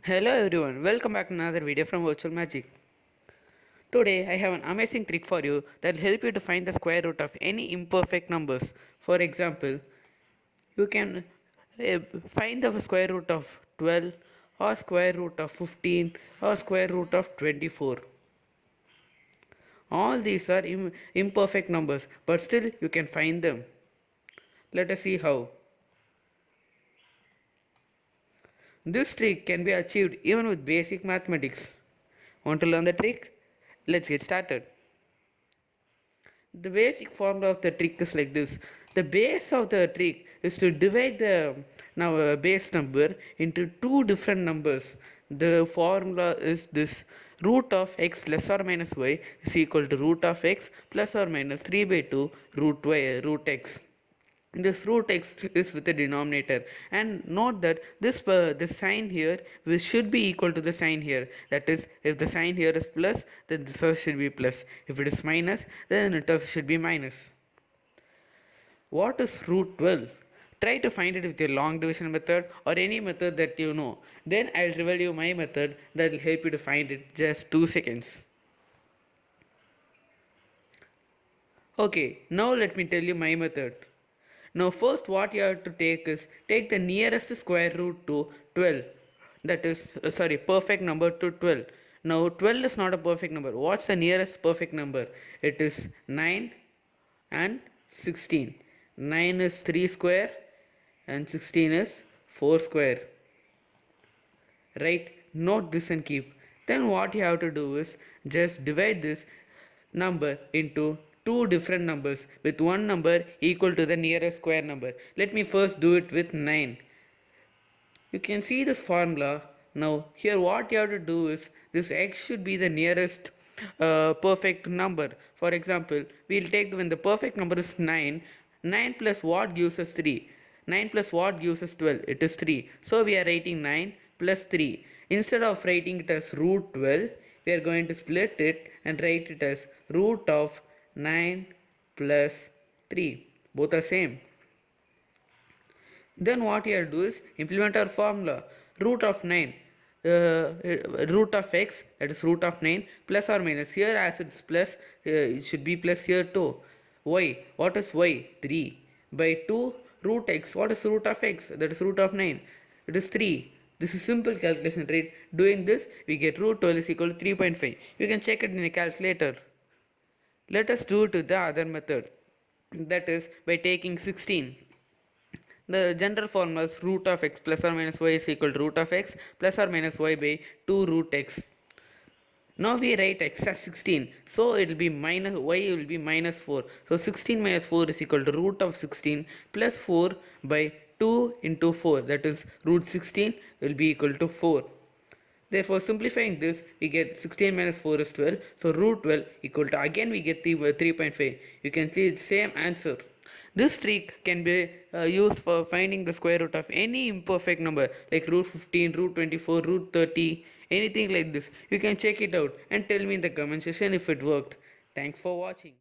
Hello everyone, welcome back to another video from Virtual Magic. Today I have an amazing trick for you that will help you to find the square root of any imperfect numbers. For example, you can find the square root of 12 or square root of 15 or square root of 24. All these are imperfect numbers, but still you can find them. Let us see how. This trick can be achieved even with basic mathematics. Want to learn the trick? Let's get started. The basic formula of the trick is like this. The base of the trick is to divide the base number into two different numbers. The formula is this: root of x plus or minus y is equal to root of x plus or minus 3 by 2 root x. This root x is with the denominator, and note that the sign here should be equal to the sign here. That is, if the sign here is plus, then this also should be plus. If it is minus, then it also should be minus. What is root 12? Try to find it with your long division method or any method that you know. Then I'll reveal you my method that will help you to find it. Just 2 seconds. Okay, now let me tell you my method. Now first what you have to take is take the nearest square root to 12. That is perfect number to 12. Now 12 is not a perfect number. What's the nearest perfect number? It is 9 and 16. 9 is 3 square and 16 is 4 square. Right? Note this and keep. Then what you have to do is just divide this number into two different numbers with one number equal to the nearest square number. Let me first do it with 9. You can see this formula. Now here what you have to do is this x should be the nearest perfect number. For example, we'll take when the perfect number is 9. 9 plus what gives us 3? 9 plus what gives us 12? It is 3. So we are writing 9 plus 3. Instead of writing it as root 12, we are going to split it and write it as root of 9 plus 3. Both are same. Then what you have to do is implement our formula. Root of 9, root of x, that is root of 9, plus or minus. Here as it's plus, it should be plus here too. Y, what is y? 3. By 2 root x, what is root of x? That is root of 9. It is 3. This is simple calculation, right? Doing this, we get root 12 is equal to 3.5. You can check it in a calculator. Let us do it with the other method. That is by taking 16. The general formula is root of x plus or minus y is equal to root of x plus or minus y by 2 root x. Now we write x as 16. So it will be minus y will be minus 4. So 16 minus 4 is equal to root of 16 plus 4 by 2 into 4. That is root 16 will be equal to 4. Therefore, simplifying this, we get 16 minus 4 is 12. So root 12 equal to, again we get 3.5. You can see the same answer. This trick can be used for finding the square root of any imperfect number like root 15, root 24, root 30, anything like this. You can check it out and tell me in the comment section if it worked. Thanks for watching.